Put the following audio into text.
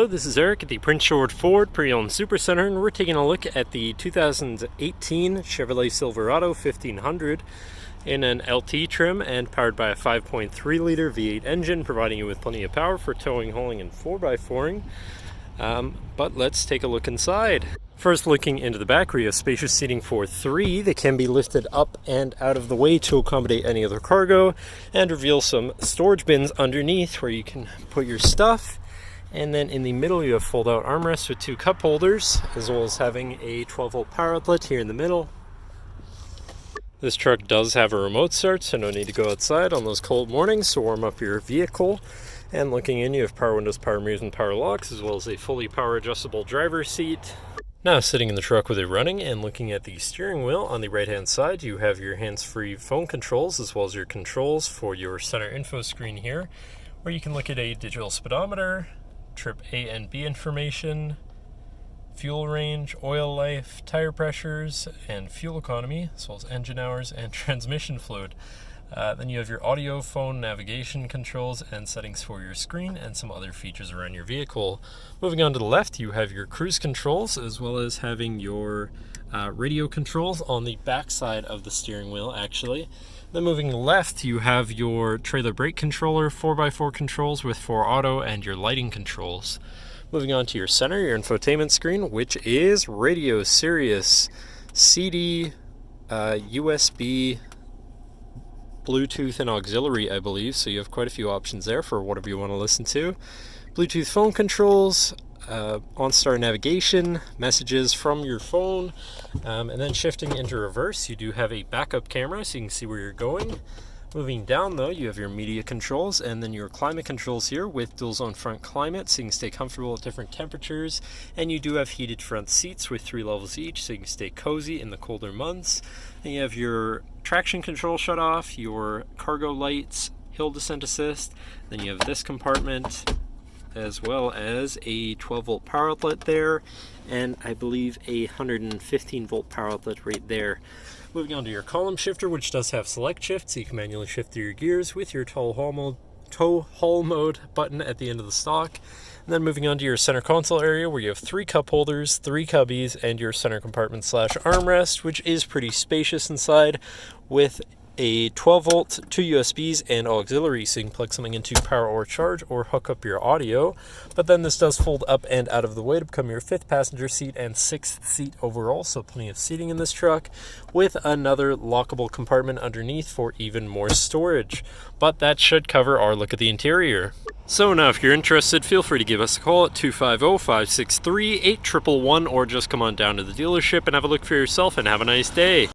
Hello, this is Eric at the Prince George Ford Pre-Owned Supercenter, and we're taking a look at the 2018 Chevrolet Silverado 1500 in an LT trim and powered by a 5.3-liter V8 engine, providing you with plenty of power for towing, hauling, and 4x4ing. But let's take a look inside. First, looking into the back, we have spacious seating for 3 that can be lifted up and out of the way to accommodate any other cargo, and reveal some storage bins underneath where you can put your stuff. And then in the middle, you have fold-out armrests with 2 cup holders, as well as having a 12-volt power outlet here in the middle. This truck does have a remote start, so no need to go outside on those cold mornings to warm up your vehicle. And looking in, you have power windows, power mirrors, and power locks, as well as a fully power adjustable driver's seat. Now, sitting in the truck with it running and looking at the steering wheel, on the right-hand side, you have your hands-free phone controls, as well as your controls for your center info screen here, where you can look at a digital speedometer, trip A and B information, fuel range, oil life, tire pressures, and fuel economy, as well as engine hours and transmission fluid. Then you have your audio, phone, navigation controls, and settings for your screen, and some other features around your vehicle. Moving on to the left, you have your cruise controls, as well as having your radio controls on the back side of the steering wheel, actually. Then moving left, you have your trailer brake controller, 4x4 controls with 4 auto, and your lighting controls. Moving on to your center, your infotainment screen, which is radio, Sirius, CD, USB, Bluetooth, and auxiliary, I believe. So you have quite a few options there for whatever you want to listen to. Bluetooth phone controls, OnStar navigation, messages from your phone, and then shifting into reverse, you do have a backup camera so you can see where you're going. Moving down though, you have your media controls and then your climate controls here with dual zone front climate so you can stay comfortable at different temperatures, and you do have heated front seats with 3 levels each so you can stay cozy in the colder months. And you have your traction control shut off, your cargo lights, hill descent assist, then you have this compartment, as well as a 12-volt power outlet there, and I believe a 115-volt power outlet right there. Moving on to your column shifter, which does have select shift, so you can manually shift through your gears with your tow haul mode button at the end of the stock. And then moving on to your center console area, where you have 3 cup holders, 3 cubbies, and your center compartment / armrest, which is pretty spacious inside, with a 12-volt, 2 USBs, and auxiliary, so you can plug something into power or charge or hook up your audio. But then this does fold up and out of the way to become your 5th passenger seat and 6th seat overall, so plenty of seating in this truck, with another lockable compartment underneath for even more storage. But that should cover our look at the interior. So now if you're interested, feel free to give us a call at 250-563-8111, or just come on down to the dealership and have a look for yourself, and have a nice day.